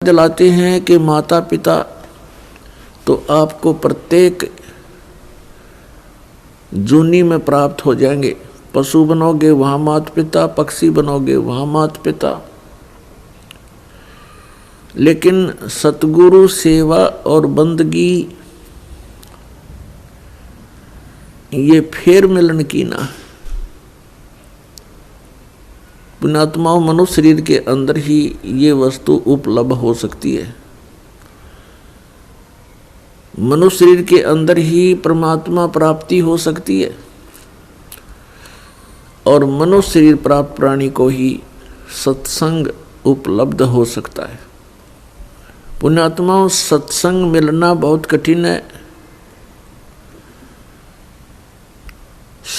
दिलाते हैं कि माता पिता तो आपको प्रत्येक जूनी में प्राप्त हो जाएंगे। पशु बनोगे वहाँ माता पिता, पक्षी बनोगे वहाँ माता पिता, लेकिन सतगुरु सेवा और बंदगी ये फेर मिलन की ना। पुण्यात्माओं, मनुष्य शरीर के अंदर ही ये वस्तु उपलब्ध हो सकती है। मनुष्य शरीर के अंदर ही परमात्मा प्राप्ति हो सकती है और मनुष्य शरीर प्राप्त प्राणी को ही सत्संग उपलब्ध हो सकता है। पुण्यात्माओं, सत्संग मिलना बहुत कठिन है।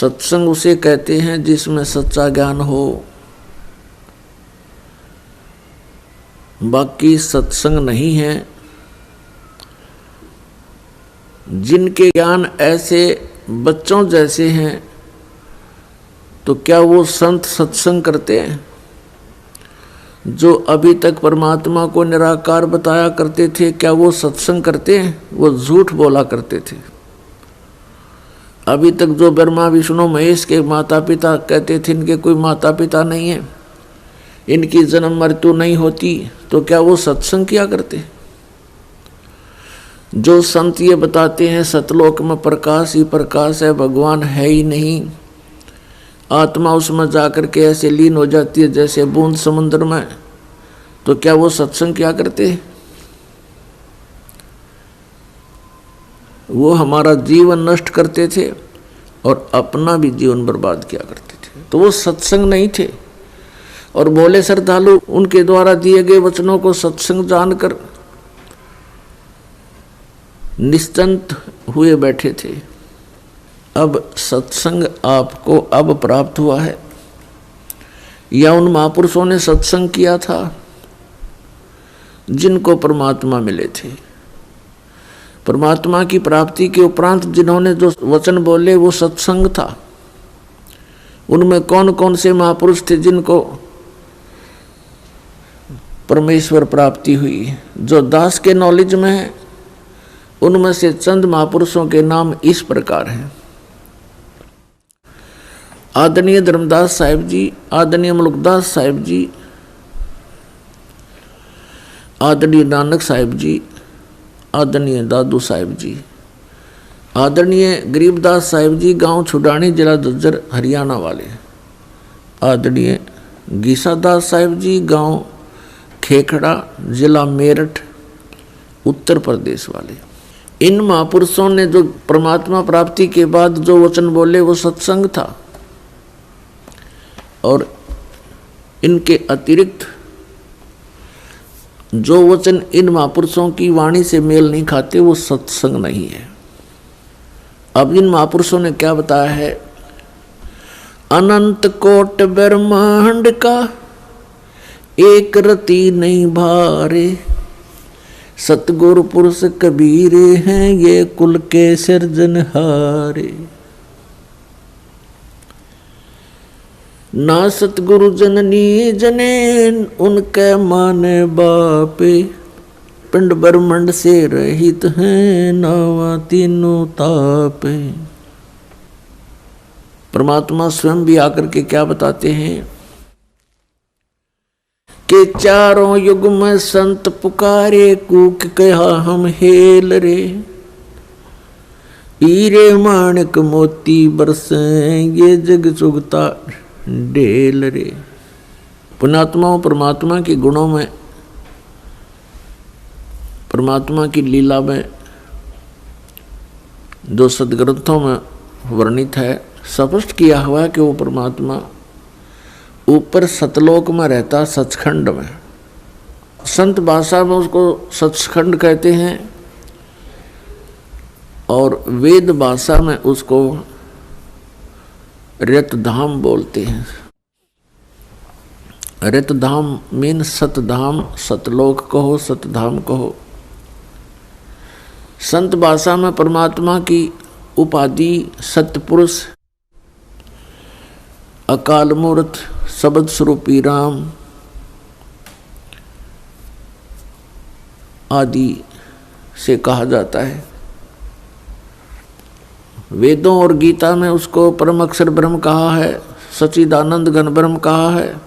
सत्संग उसे कहते हैं जिसमें सच्चा ज्ञान हो। बाकी सत्संग नहीं है। जिनके ज्ञान ऐसे बच्चों जैसे हैं तो क्या वो संत सत्संग करते हैं? जो अभी तक परमात्मा को निराकार बताया करते थे, क्या वो सत्संग करते हैं? वो झूठ बोला करते थे। अभी तक जो ब्रह्मा विष्णु महेश के माता पिता कहते थे इनके कोई माता पिता नहीं है, इनकी जन्म मृत्यु नहीं होती, तो क्या वो सत्संग किया करते? जो संत ये बताते हैं सतलोक में प्रकाश ही प्रकाश है, भगवान है ही नहीं, आत्मा उसमें जाकर के ऐसे लीन हो जाती है जैसे बूंद समुद्र में, तो क्या वो सत्संग किया करते? वो हमारा जीवन नष्ट करते थे और अपना भी जीवन बर्बाद किया करते थे, तो वो सत्संग नहीं थे। और बोले श्रद्धालु उनके द्वारा दिए गए वचनों को सत्संग जानकर निश्चिंत हुए बैठे थे। अब सत्संग आपको अब प्राप्त हुआ है या उन महापुरुषों ने सत्संग किया था जिनको परमात्मा मिले थे? परमात्मा की प्राप्ति के उपरांत जिन्होंने जो वचन बोले वो सत्संग था। उनमें कौन कौन से महापुरुष थे जिनको परमेश्वर प्राप्ति हुई? जो दास के नॉलेज में है उनमें से चंद महापुरुषों के नाम इस प्रकार हैं। आदरणीय धर्मदास साहिब जी, आदरणीय मुलुकदास साहिब जी, आदरणीय नानक साहिब जी, आदरणीय दादू साहिब जी, आदरणीय गरीबदास साहिब जी, गांव छुडानी, जिला झज्जर, हरियाणा वाले, आदरणीय गीसादास साहिब जी, गांव खेखड़ा, जिला मेरठ, उत्तर प्रदेश वाले। इन महापुरुषों ने जो परमात्मा प्राप्ति के बाद जो वचन बोले वो सत्संग था, और इनके अतिरिक्त जो वचन इन महापुरुषों की वाणी से मेल नहीं खाते वो सत्संग नहीं है। अब इन महापुरुषों ने क्या बताया है? अनंत कोट ब्रह्मांड का एक रति नहीं भारे, सतगुरु पुरुष कबीर हैं ये कुल के सिरजनहारे। ना सतगुरु जननी जने उनके माने बापे, पिंड ब्रह्मंड से रहित हैं नावा तीनों तापे। परमात्मा स्वयं भी आकर के क्या बताते हैं कि चारों युग में संत पुकारे, कूक कहा हम हेल रे, हीरे माणिक मोती बरसे ये जग चुगता डेल रे। पुण्यात्माओं, परमात्मा के गुणों में, परमात्मा की लीला में जो सदग्रंथों में वर्णित है, स्पष्ट किया हुआ है कि वो परमात्मा ऊपर सतलोक में रहता, सचखंड में। संत भाषा में उसको सचखंड कहते हैं और वेद भाषा में उसको रतधाम बोलते हैं। रतधाम मीन सतधाम, सतलोक कहो, सतधाम कहो। संत भाषा में परमात्मा की उपाधि सतपुरुष, अकाल मूर्त, शब्द स्वरूपी राम, आदि से कहा जाता है। वेदों और गीता में उसको परम अक्षर ब्रह्म कहा है, सच्चिदानंद घन ब्रह्म कहा है,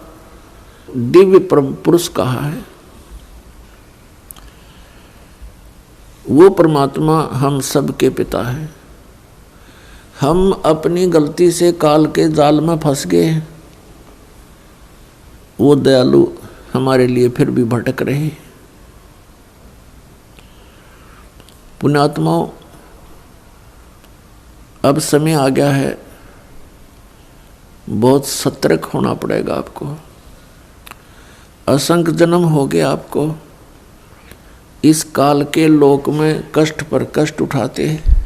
दिव्य परम पुरुष कहा है। वो परमात्मा हम सब के पिता है। हम अपनी गलती से काल के जाल में फंस गए हैं। वो दयालु हमारे लिए फिर भी भटक रहे। पुण्यात्माओं, अब समय आ गया है, बहुत सतर्क होना पड़ेगा आपको। असंख्य जन्म हो गए आपको इस काल के लोक में कष्ट पर कष्ट उठाते हैं।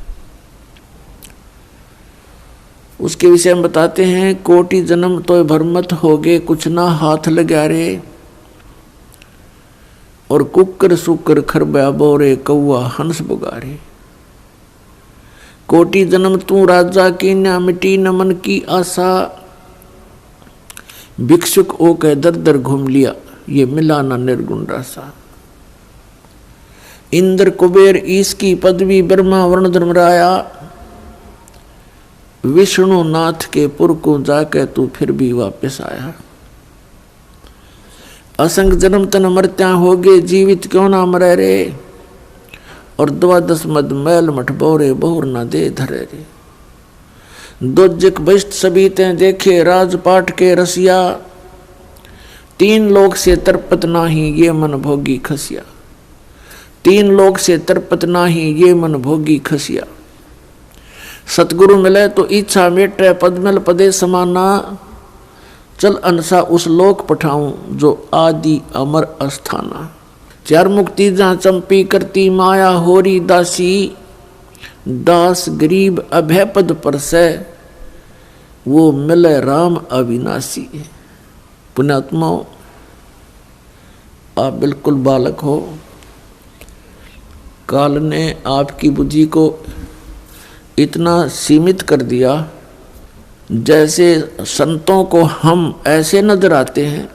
उसके विषय में बताते हैं, कोटि जन्म तो भरमत हो गए, कुछ ना हाथ लगा रे। और कुकर सुकर खरबा बोरे, कौआ हंस बुगारे। कोटि जन्म तू राजा की, न मिटी न मन की आशा। भिक्षुक ओ के दर दर घूम लिया, ये मिला ना निर्गुण रासा। इंद्र कुबेर ईश की पदवी, ब्रह्मा वर्ण धर्मराया। विष्णु नाथ के पुर को जाके तू फिर भी वापस आया। असंग जन्म तन मरत्या हो गए, जीवित क्यों ना मरे रे। और 12 मद मैल मठ बोरे, बहुर ना दे धरे रे। दोजक बष्ट सभी ते देखे, राजपाट के रसिया। 3 लोक से तरपत नाही, ये मन भोगी खसिया। 3 लोक से तरपत नाही, ये मन भोगी खसिया। सतगुरु मिले तो इच्छा मेटे, पद्मल पदे समाना। चल अनसा उस लोक पठाऊं, जो आदि अमर अस्थाना। 4 मुक्ति जहाँ चंपी करती, माया होरी दासी। दास गरीब अभय पद पर से, वो मिले राम अविनाशी। पुण्यात्माओं, आप बिल्कुल बालक हो। काल ने आपकी बुद्धि को इतना सीमित कर दिया, जैसे संतों को हम ऐसे नजर आते हैं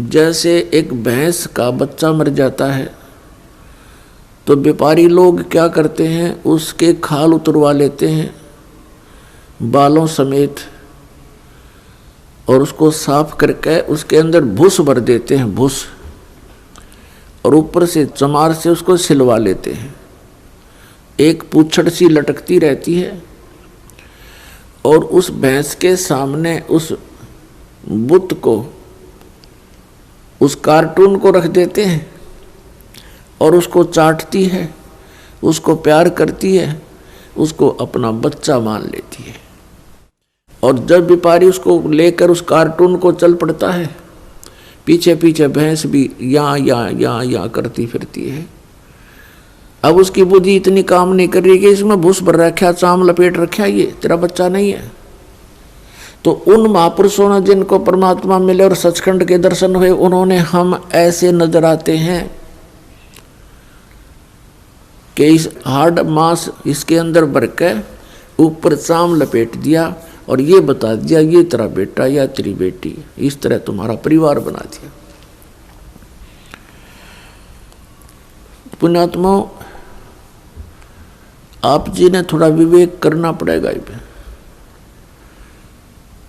जैसे एक भैंस का बच्चा मर जाता है तो व्यापारी लोग क्या करते हैं, उसके खाल उतरवा लेते हैं बालों समेत, और उसको साफ करके उसके अंदर भूस भर देते हैं, भूस, और ऊपर से चमार से उसको सिलवा लेते हैं। एक पूंछड़ सी लटकती रहती है, और उस भैंस के सामने उस बुत को, उस कार्टून को रख देते हैं, और उसको चाटती है, उसको प्यार करती है, उसको अपना बच्चा मान लेती है। और जब व्यापारी उसको लेकर उस कार्टून को चल पड़ता है, पीछे पीछे भैंस भी यहाँ करती फिरती है। अब उसकी बुद्धि इतनी काम नहीं कर रही कि इसमें भूस भर रखा, चाम लपेट रखा, ये तेरा बच्चा नहीं है। तो उन महापुरुषों ने जिनको परमात्मा मिले और सचखंड के दर्शन हुए, उन्होंने हम ऐसे नजर आते हैं कि इस हार्ड मांस इसके अंदर भर के ऊपर चाम लपेट दिया और ये बता दिया ये तेरा बेटा या तेरी बेटी, इस तरह तुम्हारा परिवार बना दिया। पुण्यात्माओं, आप जी ने थोड़ा विवेक करना पड़ेगा।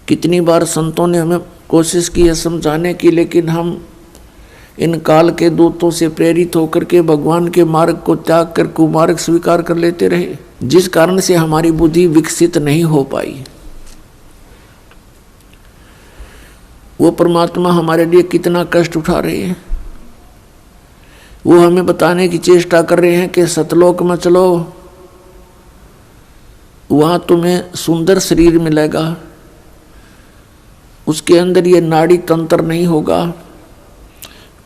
कितनी बार संतों ने हमें कोशिश की है समझाने की, लेकिन हम इन काल के दूतों से प्रेरित होकर के भगवान के मार्ग को त्याग कर कुमार्ग स्वीकार कर लेते रहे, जिस कारण से हमारी बुद्धि विकसित नहीं हो पाई। वो परमात्मा हमारे लिए कितना कष्ट उठा रहे हैं। वो हमें बताने की चेष्टा कर रहे हैं कि सतलोक में चलो, वहां तुम्हें सुंदर शरीर मिलेगा, उसके अंदर ये नाड़ी तंत्र नहीं होगा,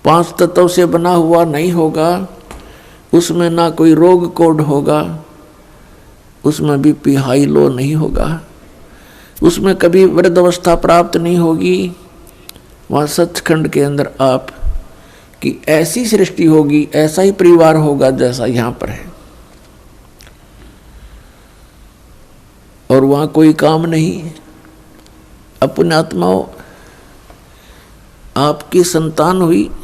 5 तत्व से बना हुआ नहीं होगा, उसमें ना कोई रोग कोड होगा, उसमें बीपी हाई लो नहीं होगा, उसमें कभी वृद्ध अवस्था प्राप्त नहीं होगी। वहाँ सचखंड के अंदर आप की ऐसी सृष्टि होगी, ऐसा ही परिवार होगा जैसा यहाँ पर है, और वहाँ कोई काम नहीं। अपने आत्माओं, आपकी संतान हुई,